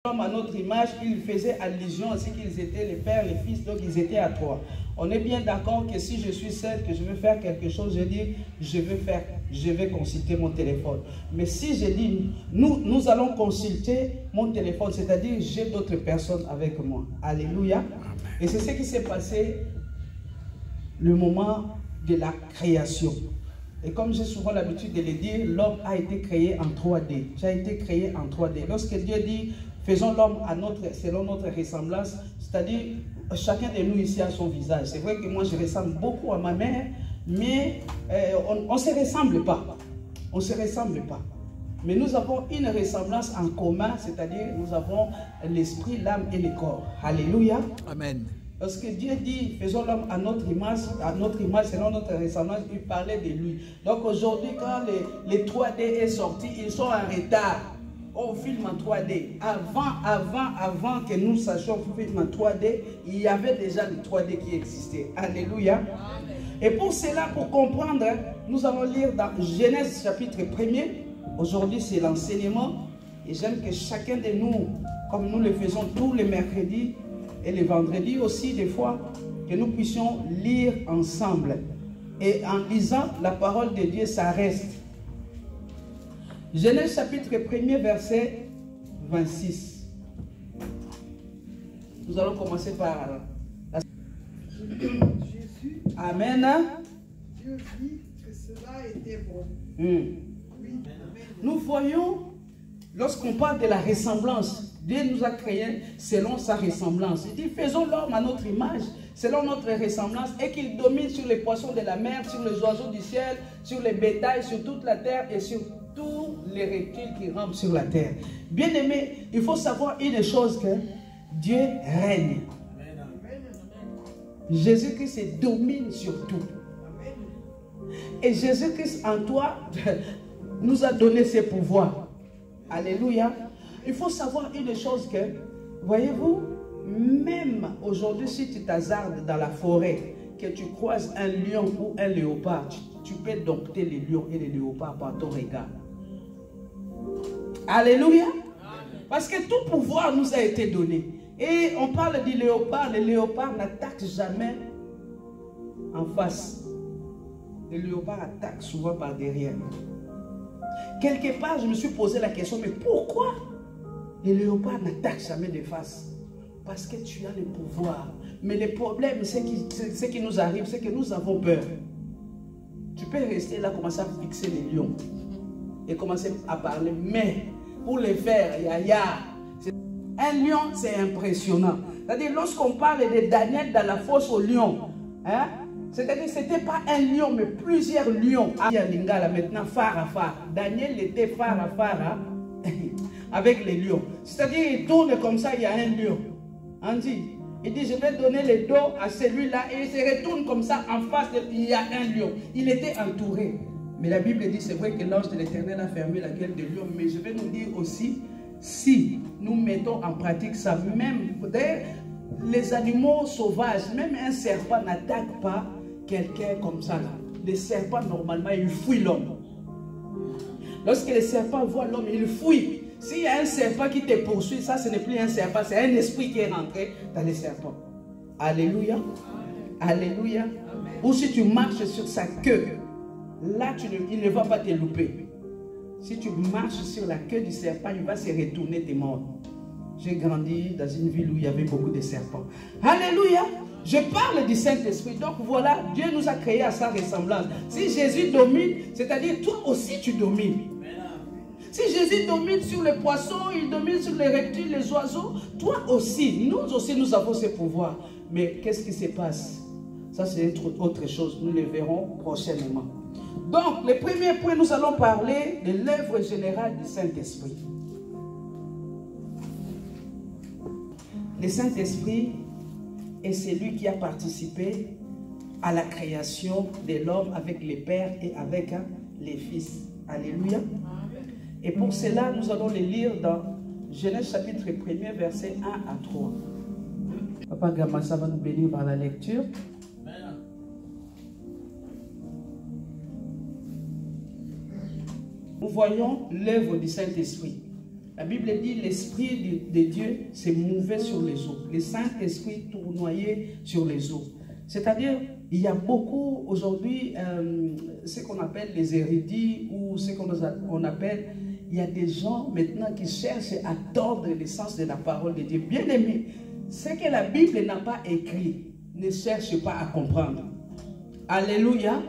à notre image, il faisait allusion aussi qu'ils étaient les pères, les fils, donc ils étaient à trois. On est bien d'accord que si je suis seul, que je veux faire quelque chose, je dis, je vais consulter mon téléphone. Mais si je dis, nous allons consulter mon téléphone, c'est-à-dire j'ai d'autres personnes avec moi. Alléluia. Et c'est ce qui s'est passé le moment de la création. Et comme j'ai souvent l'habitude de le dire, l'homme a été créé en 3D. Tu as été créé en 3D. Lorsque Dieu dit, faisons l'homme selon notre ressemblance, c'est-à-dire, chacun de nous ici a son visage. C'est vrai que moi, je ressemble beaucoup à ma mère, mais on ne se ressemble pas. On ne se ressemble pas. Mais nous avons une ressemblance en commun, c'est-à-dire, nous avons l'esprit, l'âme et le corps. Alléluia. Amen. Lorsque Dieu dit, faisons l'homme à notre image, selon notre ressemblance, il parlait de lui. Donc aujourd'hui, quand les 3D est sorti, ils sont en retard. On filme en 3D. Avant que nous sachions filmer en 3D, il y avait déjà le 3D qui existait. Alléluia. Et pour cela, pour comprendre, nous allons lire dans Genèse chapitre 1er. Aujourd'hui, c'est l'enseignement. Et j'aime que chacun de nous, comme nous le faisons tous les mercredis, et les vendredis aussi, des fois, que nous puissions lire ensemble. Et en lisant la parole de Dieu, ça reste. Genèse chapitre 1er, verset 26. Nous allons commencer par la... Jésus, Amen. Dieu dit que cela était bon. Oui. Nous voyons, lorsqu'on parle de la ressemblance, Dieu nous a créés selon sa ressemblance. Il dit, faisons l'homme à notre image, selon notre ressemblance, et qu'il domine sur les poissons de la mer, sur les oiseaux du ciel, sur les bétails, sur toute la terre et sur tous les reptiles qui rampent sur la terre. Bien aimé, il faut savoir une chose, que Dieu règne. Jésus-Christ domine sur tout. Et Jésus-Christ en toi nous a donné ses pouvoirs. Alléluia. Il faut savoir une chose que, voyez-vous, même aujourd'hui, si tu t'hasardes dans la forêt, que tu croises un lion ou un léopard, tu peux dompter les lions et les léopards par ton regard. Alléluia. Parce que tout pouvoir nous a été donné. Et on parle du léopard, le léopard n'attaque jamais en face. Le léopard attaque souvent par derrière. Quelque part, je me suis posé la question, mais pourquoi les léopards n'attaquent jamais de face? Parce que tu as le pouvoir. Mais le problème, ce qui nous arrive, c'est que nous avons peur. Tu peux rester là, commencer à fixer les lions et commencer à parler. Mais pour les faire, un lion, c'est impressionnant. C'est-à-dire, lorsqu'on parle de Daniel dans la fosse au lion, hein, c'est-à-dire que ce n'était pas un lion, mais plusieurs lions. Maintenant, phare à phare. Daniel était phare à phare avec les lions. C'est-à-dire, il tourne comme ça, il y a un lion. Il dit, je vais donner le dos à celui-là. Et il se retourne comme ça, en face, il y a un lion. Il était entouré. Mais la Bible dit, c'est vrai que l'ange de l'Éternel a fermé la gueule des lions. Mais je vais nous dire aussi, si nous mettons en pratique ça, même les animaux sauvages, même un serpent n'attaque pas quelqu'un comme ça. Là. Les serpents, normalement, ils fuient l'homme. Lorsque les serpents voient l'homme, ils fuient. S'il y a un serpent qui te poursuit, ça, ce n'est plus un serpent, c'est un esprit qui est rentré dans les serpents. Alléluia. Alléluia. Ou si tu marches sur sa queue, là, il ne va pas te louper. Si tu marches sur la queue du serpent, il va se retourner, t'es mort. J'ai grandi dans une ville où il y avait beaucoup de serpents. Alléluia. Je parle du Saint-Esprit. Donc voilà, Dieu nous a créés à sa ressemblance. Si Jésus domine, c'est-à-dire toi aussi tu domines. Si Jésus domine sur les poissons, il domine sur les reptiles, les oiseaux, toi aussi, nous avons ce pouvoir. Mais qu'est-ce qui se passe? Ça c'est autre chose, nous le verrons prochainement. Donc, le premier point, nous allons parler de l'œuvre générale du Saint-Esprit. Le Saint-Esprit est celui qui a participé à la création de l'homme avec les pères et avec les fils. Alléluia. Et pour cela, nous allons les lire dans Genèse chapitre 1er, versets 1 à 3. Papa Gamassa va nous bénir par la lecture. Nous voyons l'œuvre du Saint-Esprit. La Bible dit l'Esprit de Dieu se mouvait sur les eaux. Le Saint-Esprit tournoyait sur les eaux. C'est-à-dire, il y a beaucoup aujourd'hui, ce qu'on appelle les érudits ou ce qu'on appelle, il y a des gens maintenant qui cherchent à tordre l'essence de la parole de Dieu. Bien aimé, ce que la Bible n'a pas écrit, ne cherche pas à comprendre. Alléluia.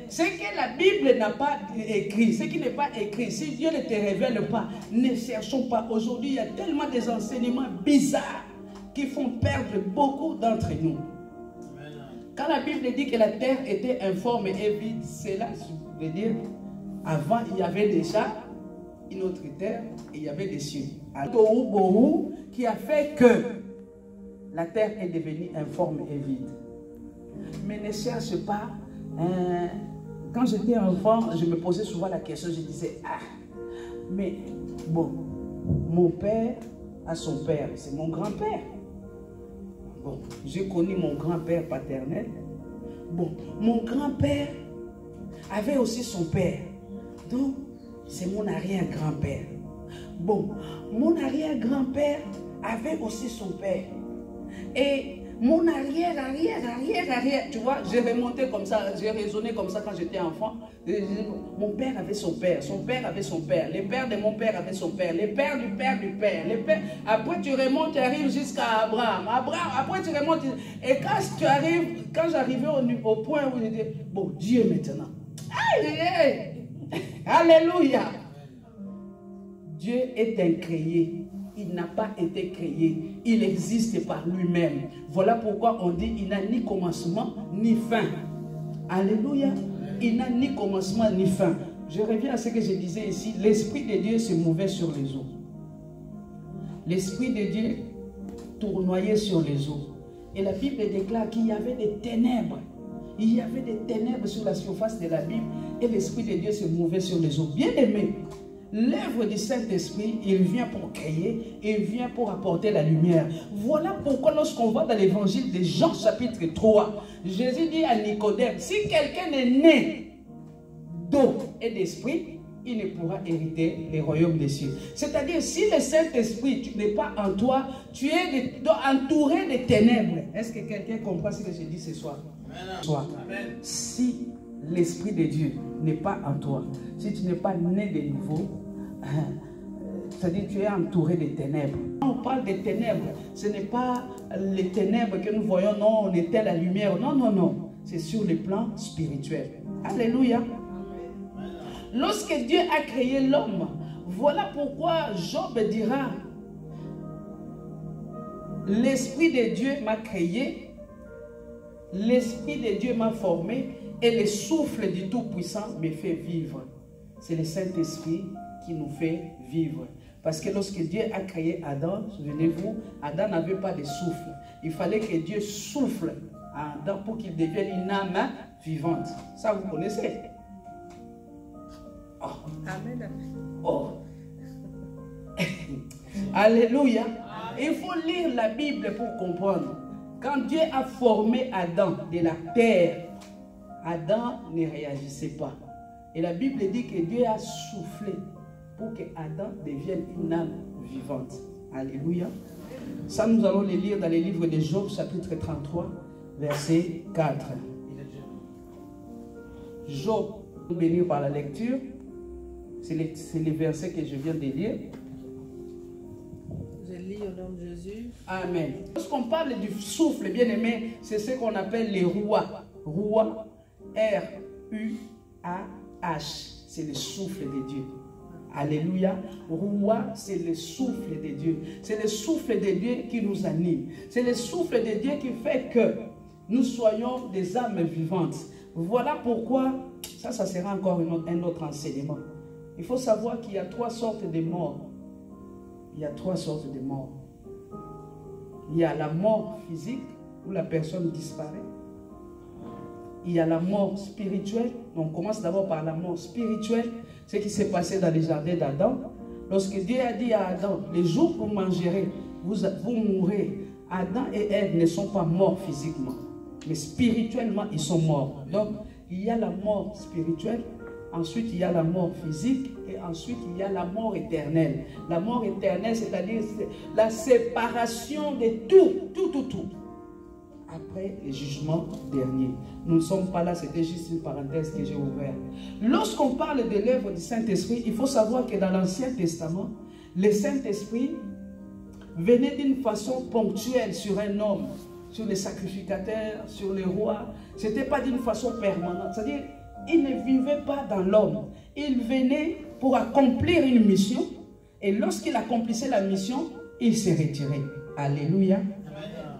Ce que la Bible n'a pas écrit, ce qui n'est pas écrit, si Dieu ne te révèle pas, ne cherchons pas. Aujourd'hui, il y a tellement des enseignements bizarres qui font perdre beaucoup d'entre nous. Quand la Bible dit que la terre était informe et vide, cela veut dire, avant il y avait déjà une autre terre et il y avait des cieux. Tohu Bohu qui a fait que la terre est devenue informe et vide. Mais ne cherche pas. Quand j'étais enfant, je me posais souvent la question, je disais, ah, mais bon, mon père a son père, c'est mon grand-père. Bon, j'ai connu mon grand-père paternel. Bon, mon grand-père avait aussi son père. Donc, c'est mon arrière-grand-père. Bon, mon arrière-grand-père avait aussi son père. Et mon arrière, tu vois, j'ai remonté comme ça, j'ai raisonné comme ça quand j'étais enfant. Mon père avait son père avait son père, les pères de mon père avaient son père, les pères du père du père, les pères. Après tu remontes, tu arrives jusqu'à Abraham. Après tu remontes, et quand j'arrivais au point où je disais, bon, Dieu maintenant. Aïe, alléluia. Dieu est incréé. Il n'a pas été créé. Il existe par lui-même. Voilà pourquoi on dit il n'a ni commencement ni fin. Alléluia. Il n'a ni commencement ni fin. Je reviens à ce que je disais ici. L'Esprit de Dieu se mouvait sur les eaux. L'Esprit de Dieu tournoyait sur les eaux. Et la Bible déclare qu'il y avait des ténèbres. Il y avait des ténèbres sur la surface de la Bible. Et l'Esprit de Dieu se mouvait sur les eaux. Bien aimé. L'œuvre du Saint-Esprit, il vient pour créer, il vient pour apporter la lumière. Voilà pourquoi lorsqu'on va dans l'évangile de Jean chapitre 3, Jésus dit à Nicodème, si quelqu'un est né d'eau et d'esprit, il ne pourra hériter les royaumes des cieux. C'est-à-dire, si le Saint-Esprit n'est pas en toi, tu es entouré de ténèbres. Est-ce que quelqu'un comprend ce que je dis ce soir? Amen. Si l'Esprit de Dieu n'est pas en toi, si tu n'es pas né de nouveau, c'est-à-dire tu es entouré de ténèbres. Quand on parle de ténèbres, ce n'est pas les ténèbres que nous voyons, non, on était la lumière. Non, non, non. C'est sur le plan spirituel. Alléluia. Lorsque Dieu a créé l'homme, voilà pourquoi Job dira, l'Esprit de Dieu m'a créé, l'Esprit de Dieu m'a formé, et le souffle du Tout-Puissant me fait vivre. C'est le Saint-Esprit qui nous fait vivre. Parce que lorsque Dieu a créé Adam, souvenez-vous, Adam n'avait pas de souffle. Il fallait que Dieu souffle à Adam pour qu'il devienne une âme vivante. Ça, vous connaissez? Oh. Amen. Oh. Alléluia. Il faut lire la Bible pour comprendre. Quand Dieu a formé Adam de la terre, Adam ne réagissait pas. Et la Bible dit que Dieu a soufflé pour que Adam devienne une âme vivante. Alléluia. Ça, nous allons le lire dans les livres de Job, chapitre 33, verset 4. Job, béni par la lecture, c'est les versets que je viens de lire. Je lis au nom de Jésus. Amen. Lorsqu'on parle du souffle, bien aimé, c'est ce qu'on appelle les rouas. Rouas. R-U-A-H, c'est le souffle de Dieu. Alléluia. Roua, c'est le souffle de Dieu. C'est le souffle de Dieu qui nous anime. C'est le souffle de Dieu qui fait que nous soyons des âmes vivantes. Voilà pourquoi, ça sera encore un autre enseignement. Il faut savoir qu'il y a 3 sortes de morts. Il y a 3 sortes de morts. Il y a la mort physique, où la personne disparaît. Il y a la mort spirituelle. On commence d'abord par la mort spirituelle. Ce qui s'est passé dans les jardins d'Adam. Lorsque Dieu a dit à Adam, les jours où vous mangerez, vous mourrez. Adam et Ève ne sont pas morts physiquement. Mais spirituellement, ils sont morts. Donc, il y a la mort spirituelle ensuite il y a la mort physique et ensuite il y a la mort éternelle. La mort éternelle, c'est-à-dire la séparation de tout. Après les jugements derniers. Nous ne sommes pas là, c'était juste une parenthèse que j'ai ouverte. Lorsqu'on parle de l'œuvre du Saint-Esprit, il faut savoir que dans l'Ancien Testament, le Saint-Esprit venait d'une façon ponctuelle sur un homme, sur les sacrificateurs, sur les rois. Ce n'était pas d'une façon permanente. C'est-à-dire, il ne vivait pas dans l'homme. Il venait pour accomplir une mission. Et lorsqu'il accomplissait la mission, il s'est retiré. Alléluia. Amen.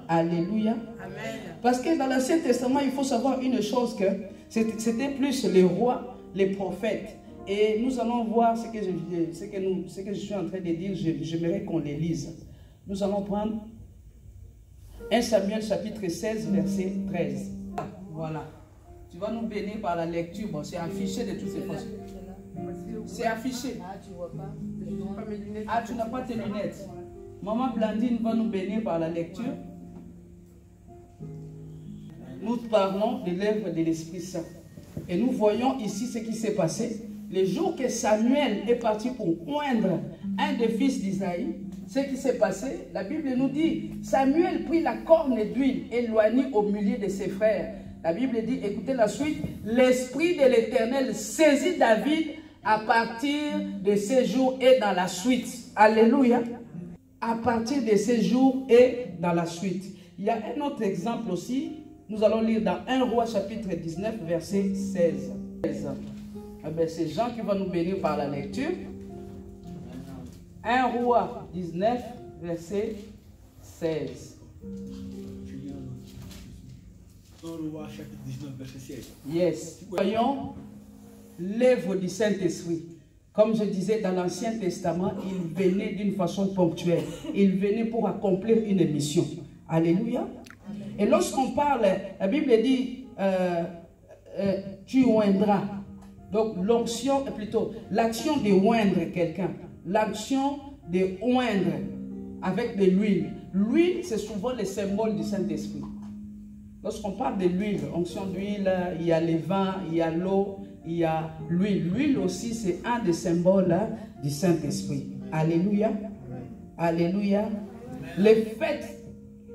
Alléluia. Amen. Parce que dans l'Ancien Testament, il faut savoir une chose, que c'était plus les rois, les prophètes. Et nous allons voir ce que je suis en train de dire. J'aimerais qu'on les lise. Nous allons prendre 1 Samuel chapitre 16, verset 13. Voilà. Tu vas nous bénir par la lecture. Bon, c'est affiché de toutes ces façons. C'est affiché. Ah, tu vois pas. Ah, tu n'as pas tes lunettes. Maman Blandine va nous bénir par la lecture. Nous parlons de l'œuvre de l'Esprit Saint. Et nous voyons ici ce qui s'est passé. Le jour que Samuel est parti pour oindre un des fils d'Isaïe, ce qui s'est passé, la Bible nous dit, Samuel prit la corne d'huile éloignée au milieu de ses frères. La Bible dit, écoutez la suite, l'Esprit de l'Éternel saisit David à partir de ces jours et dans la suite. Alléluia. À partir de ces jours et dans la suite. Il y a un autre exemple aussi. Nous allons lire dans 1 Roi chapitre 19, verset 16. C'est Jean qui va nous bénir par la lecture. 1 Roi 19, verset 16. 1 Roi chapitre 19, verset 16. Yes. Voyons l'œuvre du Saint-Esprit. Comme je disais, dans l'Ancien Testament, il venait d'une façon ponctuelle. Il venait pour accomplir une mission. Alléluia. Et lorsqu'on parle, la Bible dit, tu oindras. Donc l'onction, plutôt l'action de oindre quelqu'un. L'action de oindre avec de l'huile. L'huile, c'est souvent le symbole du Saint-Esprit. Lorsqu'on parle de l'huile, onction d'huile, il y a les vins, il y a l'eau, il y a l'huile. L'huile aussi, c'est un des symboles du Saint-Esprit. Alléluia. Alléluia. Le fait,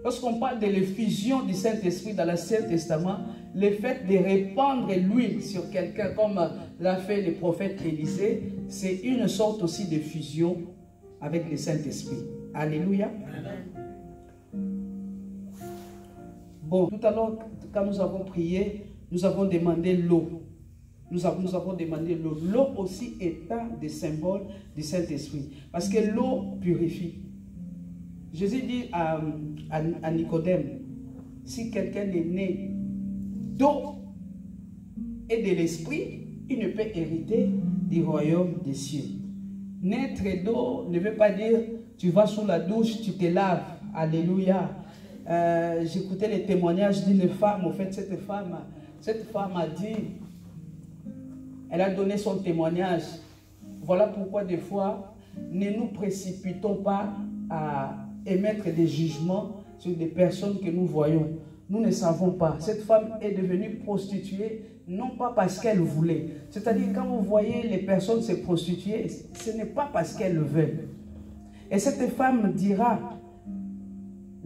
lorsqu'on parle de l'effusion du Saint-Esprit dans l'Ancien Testament, le fait de répandre l'huile sur quelqu'un, comme l'a fait le prophète Élisée, c'est une sorte aussi de fusion avec le Saint-Esprit. Alléluia. Bon, tout à l'heure, quand nous avons prié, nous avons demandé l'eau. Nous avons demandé l'eau. L'eau aussi est un des symboles du Saint-Esprit. Parce que l'eau purifie. Jésus dit à Nicodème, si quelqu'un est né d'eau et de l'esprit, il ne peut hériter du royaume des cieux. Naître d'eau ne veut pas dire tu vas sous la douche, tu te laves. Alléluia. J'écoutais les témoignages d'une femme. En fait, cette femme a dit, elle a donné son témoignage. Voilà pourquoi des fois, ne nous précipitons pas à émettre des jugements sur des personnes que nous voyons. Nous ne savons pas. Cette femme est devenue prostituée, non pas parce qu'elle voulait. C'est-à-dire, quand vous voyez les personnes se prostituer, ce n'est pas parce qu'elles veulent. Et cette femme dira,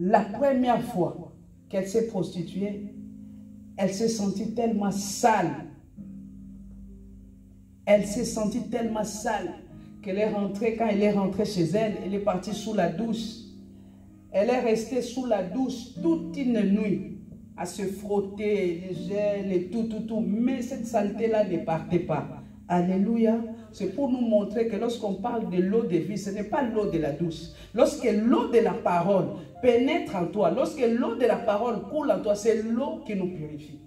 la première fois qu'elle s'est prostituée, elle s'est sentie tellement sale. Elle s'est sentie tellement sale qu'elle est rentrée, quand elle est rentrée chez elle, elle est partie sous la douche. Elle est restée sous la douche toute une nuit à se frotter, les gels et tout. Mais cette saleté-là ne partait pas. Alléluia. C'est pour nous montrer que lorsqu'on parle de l'eau de vie, ce n'est pas l'eau de la douche. Lorsque l'eau de la parole pénètre en toi, lorsque l'eau de la parole coule en toi, c'est l'eau qui nous purifie.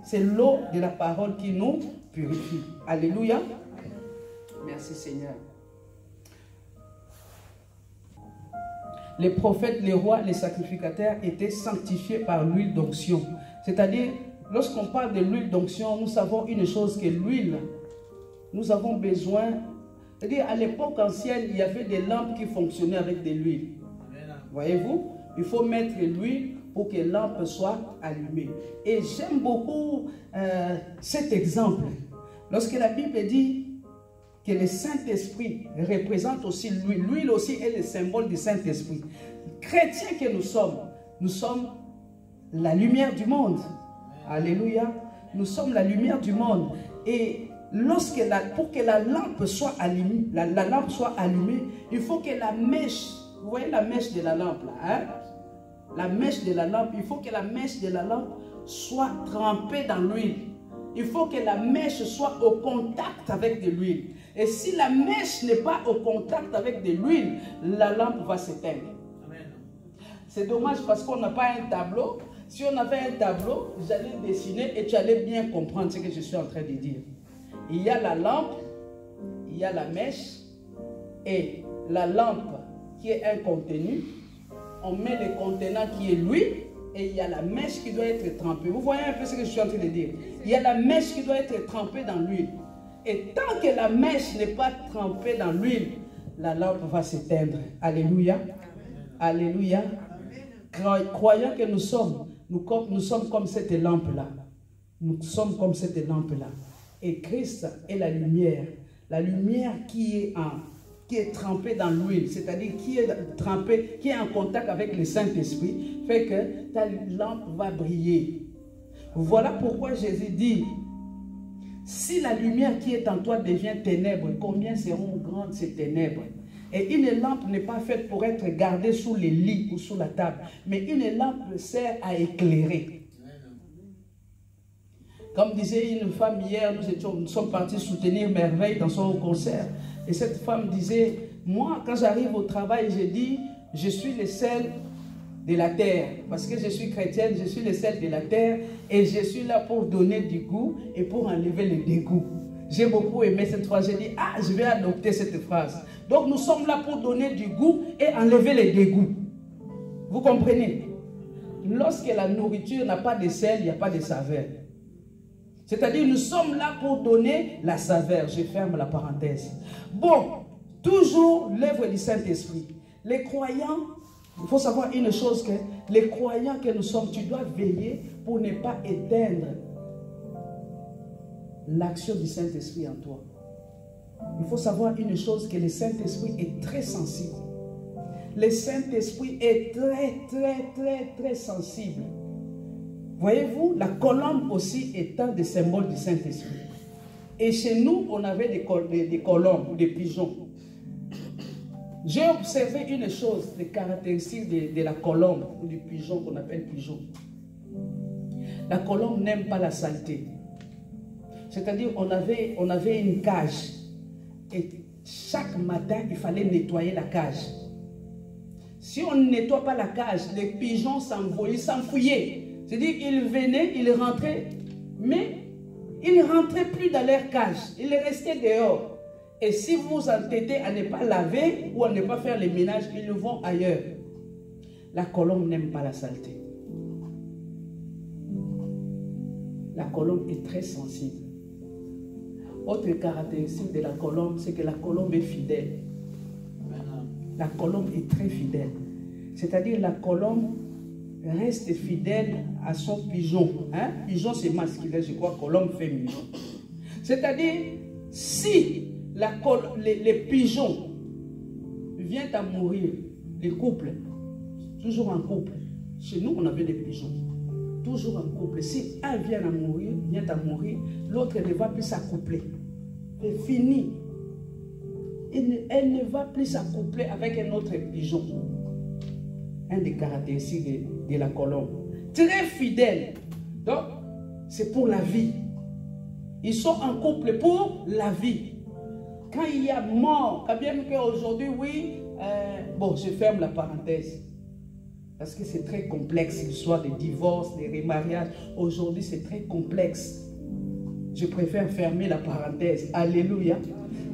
C'est l'eau de la parole qui nous purifie. Alléluia. Merci Seigneur. Les prophètes, les rois, les sacrificateurs étaient sanctifiés par l'huile d'onction. C'est-à-dire, lorsqu'on parle de l'huile d'onction, nous savons une chose, que l'huile, nous avons besoin. C'est-à-dire, à l'époque ancienne, il y avait des lampes qui fonctionnaient avec de l'huile. Voyez-vous, il faut mettre l'huile pour que la lampe soit allumée. Et j'aime beaucoup cet exemple. Lorsque la Bible dit que le Saint-Esprit représente aussi l'huile, l'huile aussi est le symbole du Saint-Esprit. Chrétiens que nous sommes la lumière du monde. Alléluia. Nous sommes la lumière du monde. Et pour que la lampe soit allumée, la lampe soit allumée, il faut que la mèche, vous voyez la mèche de la lampe là, hein? La mèche de la lampe, il faut que la mèche de la lampe soit trempée dans l'huile. Il faut que la mèche soit au contact avec de l'huile. Et si la mèche n'est pas au contact avec de l'huile, la lampe va s'éteindre. C'est dommage parce qu'on n'a pas un tableau. Si on avait un tableau, j'allais dessiner et tu allais bien comprendre ce que je suis en train de dire. Il y a la lampe, il y a la mèche et la lampe qui est un contenu. On met le contenant qui est l'huile et il y a la mèche qui doit être trempée. Vous voyez un peu ce que je suis en train de dire. Il y a la mèche qui doit être trempée dans l'huile. Et tant que la mèche n'est pas trempée dans l'huile, la lampe va s'éteindre. Alléluia. Alléluia. Croyant que nous sommes comme cette lampe-là. Nous sommes comme cette lampe-là. Et Christ est la lumière qui est trempée dans l'huile, c'est-à-dire qui est en contact avec le Saint-Esprit, fait que ta lampe va briller. Voilà pourquoi Jésus dit, si la lumière qui est en toi devient ténèbres, combien seront grandes ces ténèbres? Et une lampe n'est pas faite pour être gardée sous les lits ou sous la table, mais une lampe sert à éclairer. Comme disait une femme hier, nous sommes partis soutenir Merveille dans son concert. Et cette femme disait, moi quand j'arrive au travail, je dis, je suis le sel de la terre. Parce que je suis chrétienne, je suis le sel de la terre. Et je suis là pour donner du goût et pour enlever le dégoût. J'ai beaucoup aimé cette phrase. J'ai dit, ah, je vais adopter cette phrase. Donc nous sommes là pour donner du goût et enlever les dégoûts. Vous comprenez? Lorsque la nourriture n'a pas de sel, il n'y a pas de saveur. C'est-à-dire, nous sommes là pour donner la saveur. Je ferme la parenthèse. Bon, toujours l'œuvre du Saint-Esprit. Les croyants, il faut savoir une chose, que les croyants que nous sommes, tu dois veiller pour ne pas éteindre l'action du Saint-Esprit en toi. Il faut savoir une chose, que le Saint-Esprit est très sensible. Le Saint-Esprit est très sensible. Voyez-vous, la colombe aussi est un des symboles du Saint-Esprit. Et chez nous, on avait des colombes ou des pigeons. J'ai observé une chose, des caractéristiques de la colombe ou du pigeon qu'on appelle pigeon. La colombe n'aime pas la saleté. C'est-à-dire, on avait une cage. Et chaque matin, il fallait nettoyer la cage. Si on ne nettoie pas la cage, les pigeons s'enfouillaient. C'est-à-dire qu'ils venaient, ils rentraient, mais ils ne rentraient plus dans leur cage. Ils restaient dehors. Et si vous vous entêtez à ne pas laver ou à ne pas faire le ménage, ils vont ailleurs. La colombe n'aime pas la saleté. La colombe est très sensible. Autre caractéristique de la colombe, c'est que la colombe est fidèle. La colombe est très fidèle. C'est-à-dire la colombe reste fidèle à son pigeon. Hein? Pigeon c'est masculin, je crois, colombe féminin. C'est-à-dire, si les pigeons viennent à mourir, les couples, toujours en couple. Chez nous, on avait des pigeons. Toujours en couple. Si un vient à mourir, l'autre ne va plus s'accoupler. C'est fini. Elle ne va plus s'accoupler avec un autre pigeon. Un des caractéristiques de la colombe. Très fidèle. Donc, c'est pour la vie. Ils sont en couple pour la vie. Quand il y a mort, quand bien qu'aujourd'hui, oui, bon, je ferme la parenthèse. Parce que c'est très complexe, l'histoire des divorces, des remariages. Aujourd'hui, c'est très complexe. Je préfère fermer la parenthèse. Alléluia.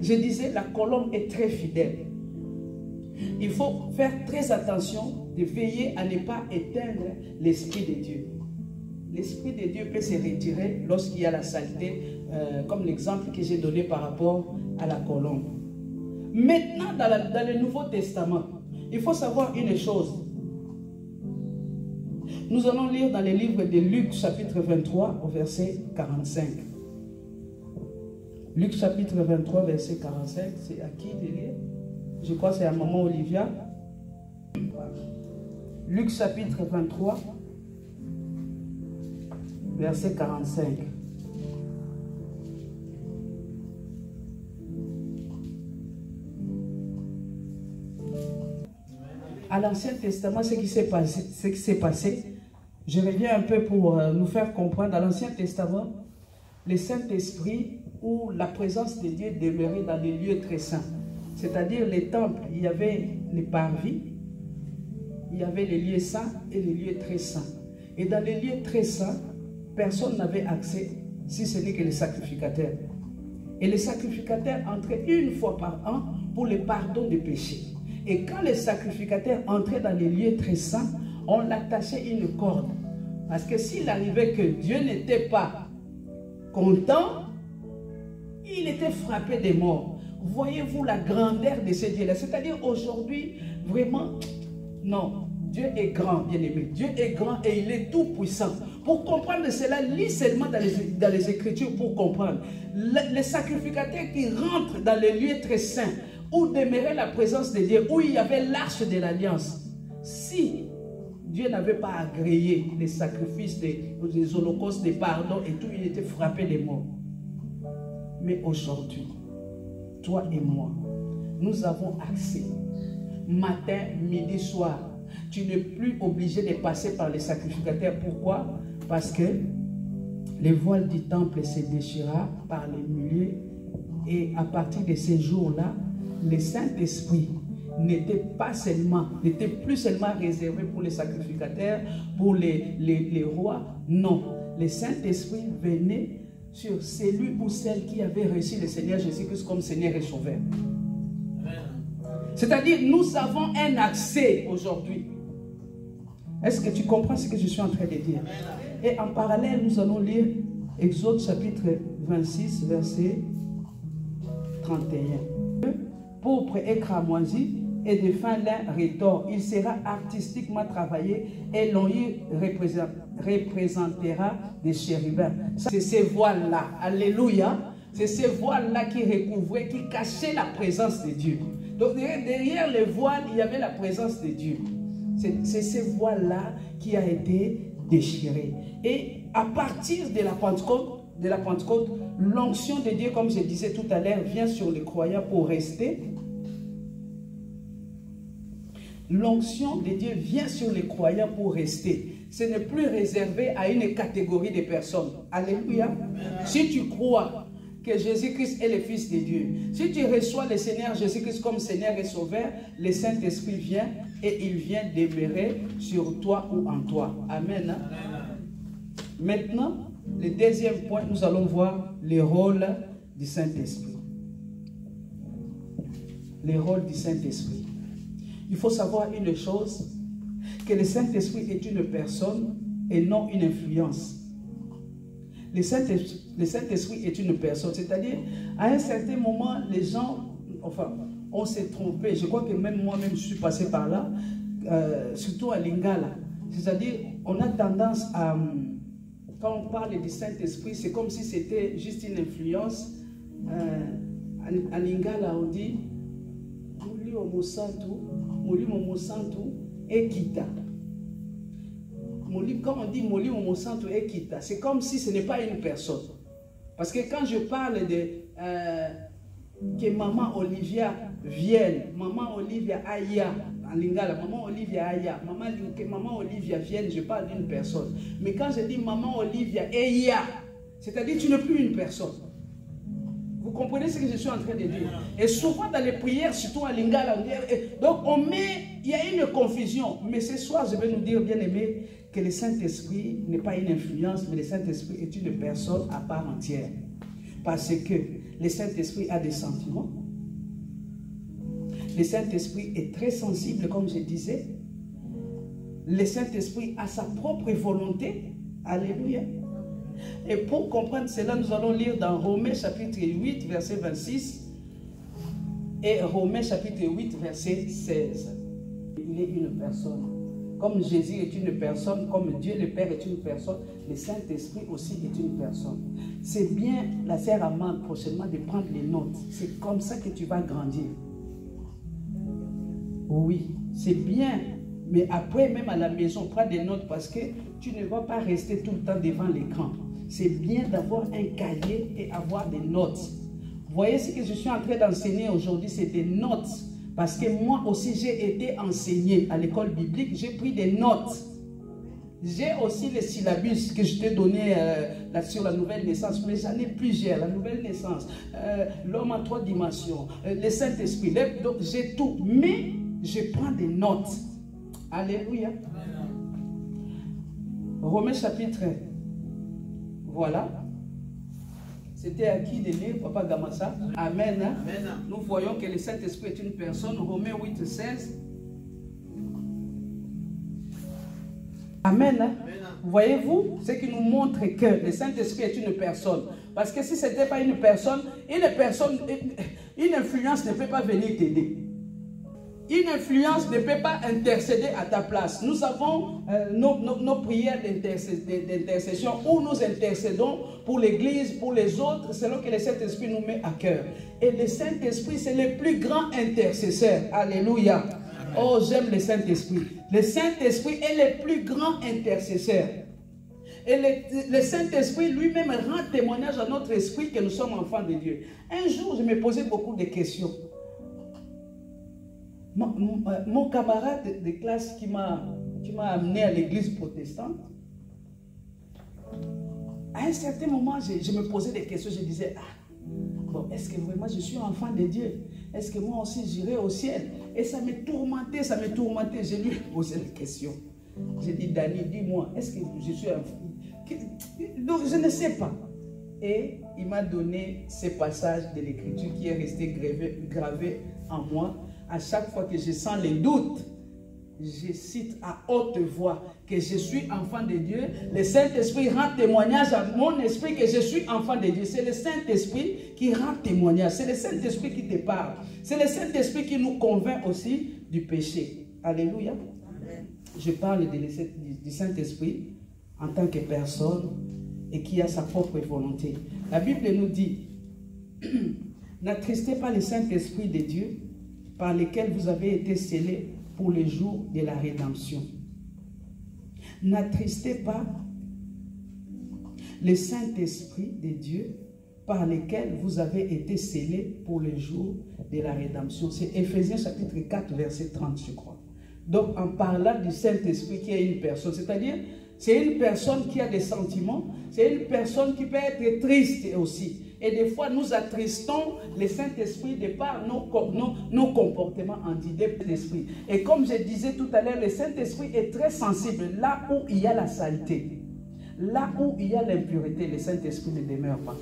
Je disais, la colombe est très fidèle. Il faut faire très attention de veiller à ne pas éteindre l'Esprit de Dieu. L'Esprit de Dieu peut se retirer lorsqu'il y a la saleté, comme l'exemple que j'ai donné par rapport à la colombe. Maintenant, dans le Nouveau Testament, il faut savoir une chose. Nous allons lire dans le livre de Luc, chapitre 23, au verset 45. Luc chapitre 23, verset 45, c'est à qui de lire? Je crois que c'est à maman Olivia. Luc chapitre 23, verset 45. À l'Ancien Testament, ce qui s'est passé, je reviens un peu pour nous faire comprendre. Dans l'Ancien Testament, le Saint-Esprit ou la présence de Dieu demeurait dans des lieux très saints. C'est-à-dire les temples, il y avait les parvis, il y avait les lieux saints et les lieux très saints. Et dans les lieux très saints, personne n'avait accès si ce n'est que les sacrificateurs. Et les sacrificateurs entraient une fois par an pour le pardon des péchés. Et quand les sacrificateurs entraient dans les lieux très saints, on l'attachait une corde. Parce que s'il arrivait que Dieu n'était pas content, il était frappé des morts. Voyez-vous la grandeur de ce Dieu-là? C'est-à-dire aujourd'hui, vraiment, non, Dieu est grand, bien-aimé. Dieu est grand et il est tout puissant. Pour comprendre cela, lis seulement dans les Écritures pour comprendre. Les sacrificateurs qui rentrent dans les lieux très saints, où demeurait la présence de Dieu, où il y avait l'arche de l'alliance. Si Dieu n'avait pas agréé les sacrifices, des holocaustes, des pardons et tout, il était frappé des morts. Mais aujourd'hui, toi et moi, nous avons accès. Matin, midi, soir. Tu n'es plus obligé de passer par les sacrificateurs. Pourquoi? Parce que le voile du temple se déchira par les milliers. Et à partir de ces jours-là, le Saint-Esprit n'était plus seulement réservé pour les sacrificateurs, pour les rois. Non, le Saint-Esprit venait sur celui ou celle qui avait reçu le Seigneur Jésus-Christ comme Seigneur et Sauveur. C'est-à-dire, nous avons un accès aujourd'hui. Est-ce que tu comprends ce que je suis en train de dire? Et en parallèle, nous allons lire Exode chapitre 26, verset 31. Pourpre et cramoisi et de fin lin rétort, il sera artistiquement travaillé et l'on y représentera des chérubins. C'est ces voiles-là, alléluia, c'est ces voiles-là qui recouvraient, qui cachaient la présence de Dieu. Donc derrière les voiles, il y avait la présence de Dieu. C'est ces voiles-là qui a été déchirée. Et à partir de la Pentecôte, l'onction de Dieu, comme je disais tout à l'heure, vient sur les croyants pour rester. L'onction de Dieu vient sur les croyants pour rester. Ce n'est plus réservé à une catégorie de personnes. Alléluia. Si tu crois que Jésus-Christ est le Fils de Dieu, si tu reçois le Seigneur Jésus-Christ comme Seigneur et Sauveur, le Saint-Esprit vient et il vient demeurer sur toi ou en toi. Amen. Maintenant, le deuxième point, nous allons voir le rôle du Saint-Esprit. Le rôle du Saint-Esprit. Il faut savoir une chose, que le Saint-Esprit est une personne et non une influence. Le Saint-Esprit est une personne, c'est-à-dire, à un certain moment, les gens, enfin, on s'est trompé. Je crois que même moi-même, je suis passé par là, surtout à Lingala. C'est-à-dire, on a tendance à, quand on parle du Saint-Esprit, c'est comme si c'était juste une influence. À Lingala, on dit, quand on dit Moli Momosanto Ekita, c'est comme si ce n'est pas une personne. Parce que quand je parle de que maman Olivia vienne, maman Olivia Aya, en Lingala, maman Olivia Aya, que maman Olivia vienne, je parle d'une personne. Mais quand je dis maman Olivia Eya, c'est-à-dire tu n'es plus une personne. Vous comprenez ce que je suis en train de dire? Et souvent dans les prières, surtout à Lingala, donc on met, il y a une confusion. Mais ce soir, je vais nous dire, bien aimé, que le Saint-Esprit n'est pas une influence, mais le Saint-Esprit est une personne à part entière. Parce que le Saint-Esprit a des sentiments. Le Saint-Esprit est très sensible, comme je disais. Le Saint-Esprit a sa propre volonté. Alléluia. Et pour comprendre cela, nous allons lire dans Romains chapitre 8, verset 26 et Romains chapitre 8, verset 16. Il est une personne. Comme Jésus est une personne, comme Dieu le Père est une personne, le Saint-Esprit aussi est une personne. C'est bien, la sœur Amande, prochainement, de prendre les notes. C'est comme ça que tu vas grandir. Oui, c'est bien. Mais après, même à la maison, prends des notes parce que tu ne vas pas rester tout le temps devant l'écran. C'est bien d'avoir un cahier et avoir des notes. Vous voyez ce que je suis en train d'enseigner aujourd'hui, c'est des notes. Parce que moi aussi, j'ai été enseigné à l'école biblique, j'ai pris des notes. J'ai aussi les syllabus que je t'ai donné là, sur la nouvelle naissance, mais j'en ai plusieurs. La nouvelle naissance, l'homme en 3 dimensions, le Saint-Esprit, donc j'ai tout. Mais je prends des notes. Alléluia. Romains chapitre 1. Voilà. C'était à qui de lire, Papa Gamassa? Amen. Hein? Amen. Nous voyons que le Saint-Esprit est une personne. Romains 8, 16. Amen. Hein? Voyez-vous, ce qui nous montre que le Saint-Esprit est une personne. Parce que si ce n'était pas une personne, une influence ne peut pas venir t'aider. Une influence ne peut pas intercéder à ta place. Nous avons nos prières d'intercession où nous intercédons pour l'Église, pour les autres, selon que le Saint-Esprit nous met à cœur. Et le Saint-Esprit, c'est le plus grand intercesseur. Alléluia. Oh, j'aime le Saint-Esprit. Le Saint-Esprit est le plus grand intercesseur. Et le Saint-Esprit lui-même rend témoignage à notre esprit que nous sommes enfants de Dieu. Un jour, je me posais beaucoup de questions. Mon camarade de classe qui m'a amené à l'église protestante, à un certain moment, je me posais des questions. Je disais, bon, est-ce que vraiment je suis enfant de Dieu? Est-ce que moi aussi j'irai au ciel? Et ça me tourmentait, ça me tourmentait. Je lui ai posé des questions. J'ai dit, Dani, dis-moi, est-ce que je suis enfant? Donc, je ne sais pas. Et il m'a donné ces passages de l'Écriture qui est resté gravé en moi. À chaque fois que je sens les doutes, je cite à haute voix que je suis enfant de Dieu. Le Saint-Esprit rend témoignage à mon esprit que je suis enfant de Dieu. C'est le Saint-Esprit qui rend témoignage. C'est le Saint-Esprit qui te parle. C'est le Saint-Esprit qui nous convainc aussi du péché. Alléluia. Amen. Je parle du Saint-Esprit en tant que personne et qui a sa propre volonté. La Bible nous dit, n'attristez pas le Saint-Esprit de Dieu par lesquels vous avez été scellés pour le jour de la rédemption. N'attristez pas le Saint-Esprit de Dieu par lesquels vous avez été scellés pour le jour de la rédemption. C'est Éphésiens chapitre 4, verset 30, je crois. Donc, en parlant du Saint-Esprit qui est une personne, c'est-à-dire, c'est une personne qui a des sentiments, c'est une personne qui peut être triste aussi. Et des fois, nous attristons le Saint-Esprit de par nos comportements d'esprit. Et comme je disais tout à l'heure, le Saint-Esprit est très sensible là où il y a la saleté. Là où il y a l'impureté, le Saint-Esprit ne demeure pas.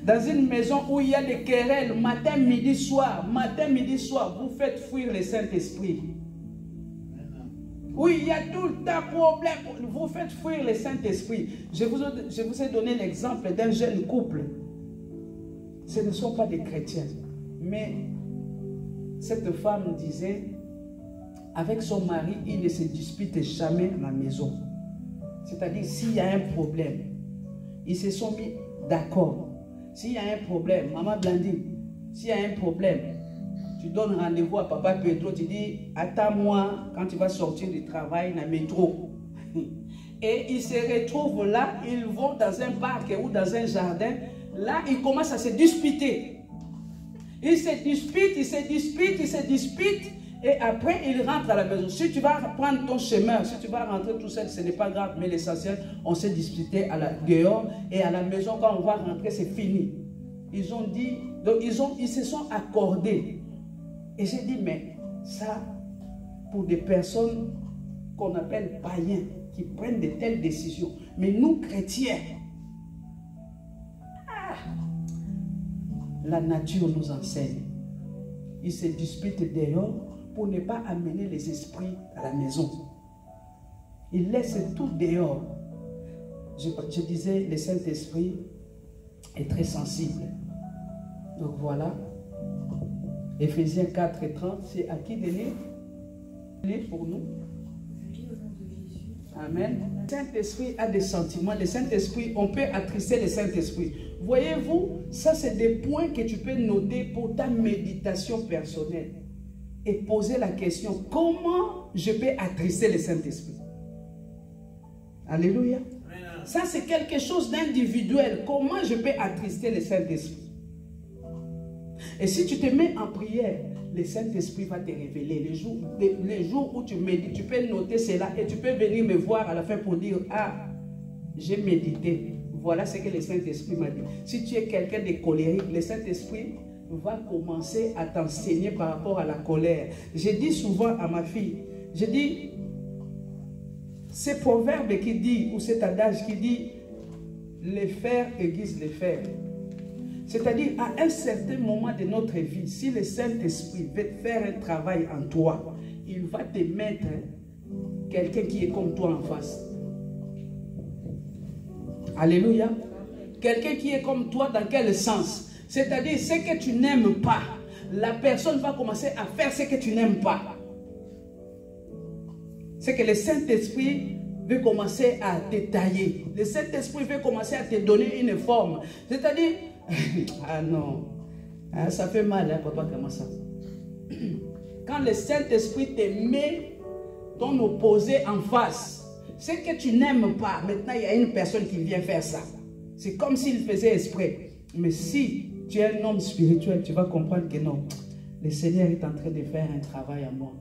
Dans une maison où il y a des querelles, matin, midi, soir, vous faites fuir le Saint-Esprit. Où il y a tout le temps problème, vous faites fuir le Saint-Esprit. Je vous ai donné l'exemple d'un jeune couple. Ce ne sont pas des chrétiens. Mais cette femme disait, avec son mari, il ne se dispute jamais à la maison. C'est-à-dire, s'il y a un problème, ils se sont mis d'accord. S'il y a un problème, Maman Blandine, s'il y a un problème, tu donnes rendez-vous à Papa Pedro, tu dis, attends-moi quand tu vas sortir du travail dans le métro. Et ils se retrouvent là, ils vont dans un parc ou dans un jardin. Là, ils commencent à se disputer. Ils se disputent. Et après, ils rentrent à la maison. Si tu vas prendre ton chemin, si tu vas rentrer tout seul, ce n'est pas grave. Mais l'essentiel, on s'est disputé dehors. Et à la maison, quand on va rentrer, c'est fini. Ils ont dit, donc ils se sont accordés. Et j'ai dit, mais ça, pour des personnes qu'on appelle païens, qui prennent de telles décisions. Mais nous, chrétiens, la nature nous enseigne. Ils se disputent dehors pour ne pas amener les esprits à la maison. Ils laissent tout dehors. Je disais, le Saint-Esprit est très sensible. Donc voilà. Éphésiens 4 et 30, c'est à qui de lire? Lire pour nous. Amen. Le Saint-Esprit a des sentiments. Le Saint-Esprit, on peut attrister le Saint-Esprit. Voyez-vous, ça c'est des points que tu peux noter pour ta méditation personnelle. Et poser la question, comment je peux attrister le Saint-Esprit? Alléluia. Ça c'est quelque chose d'individuel. Comment je peux attrister le Saint-Esprit? Et si tu te mets en prière, le Saint-Esprit va te révéler. Les jours où tu médites, tu peux noter cela et tu peux venir me voir à la fin pour dire, ah, j'ai médité. Voilà ce que le Saint-Esprit m'a dit. Si tu es quelqu'un de colérique, le Saint-Esprit va commencer à t'enseigner par rapport à la colère. Je dis souvent à ma fille, je dis, ce proverbe qui dit, ou cet adage qui dit, les fers aiguisent les fers. C'est-à-dire, à un certain moment de notre vie, si le Saint-Esprit veut faire un travail en toi, il va te mettre quelqu'un qui est comme toi en face. Alléluia. Quelqu'un qui est comme toi dans quel sens? C'est-à-dire, ce que tu n'aimes pas, la personne va commencer à faire ce que tu n'aimes pas. C'est que le Saint-Esprit veut commencer à te tailler. Le Saint-Esprit veut commencer à te donner une forme. C'est-à-dire, ah non, ah, ça fait mal, hein, papa, comment ça? Quand le Saint-Esprit te met ton opposé en face, ce que tu n'aimes pas, maintenant il y a une personne qui vient faire ça. C'est comme s'il faisait exprès. Mais si tu es un homme spirituel, tu vas comprendre que non, le Seigneur est en train de faire un travail à moi.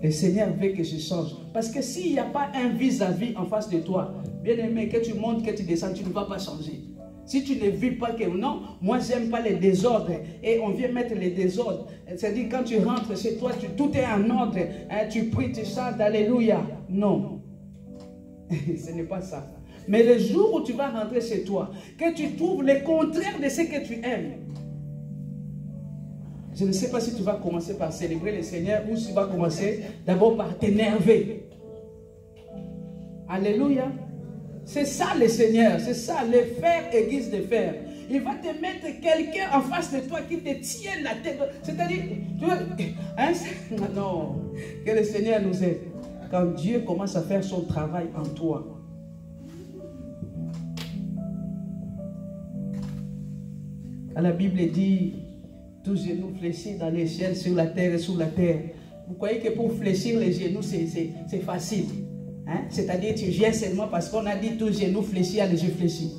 Le Seigneur veut que je change. Parce que s'il n'y a pas un vis-à-vis en face de toi, bien aimé, que tu montes, que tu descends, tu ne vas pas changer. Si tu ne vis pas que non, moi j'aime pas les désordres. Et on vient mettre les désordres. C'est-à-dire quand tu rentres chez toi, tout est en ordre. Hein, tu pries, tu chantes, alléluia. Non. Ce n'est pas ça. Mais le jour où tu vas rentrer chez toi, que tu trouves le contraire de ce que tu aimes. Je ne sais pas si tu vas commencer par célébrer le Seigneur ou si tu vas commencer d'abord par t'énerver. Alléluia. C'est ça le Seigneur, c'est ça, les fers aiguisent les fers. Il va te mettre quelqu'un en face de toi qui te tient la tête. C'est-à-dire, tu vois, hein, non, que le Seigneur nous aide. Quand Dieu commence à faire son travail en toi. Quand la Bible dit, tous genoux fléchis dans les ciels, sur la terre et sous la terre. Vous croyez que pour fléchir les genoux, c'est facile? Hein? C'est-à-dire tu viens seulement parce qu'on a dit tous genoux fléchis à les yeux fléchis.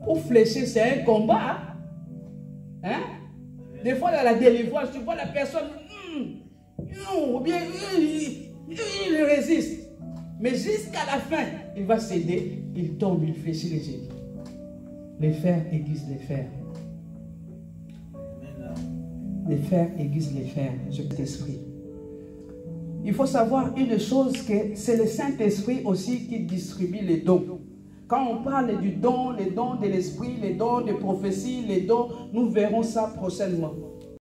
Pour fléchir, c'est un combat. Hein? Des fois, dans la délivrance, tu vois la personne, ou bien il résiste. Mais jusqu'à la fin, il va céder, il tombe, il fléchit les genoux. Les fers aiguisent les fers. Les fers aiguisent les fers. Je t'esprit. Il faut savoir une chose, que c'est le Saint-Esprit aussi qui distribue les dons. Quand on parle du don, les dons de l'esprit, les dons de prophétie, les dons, nous verrons ça prochainement.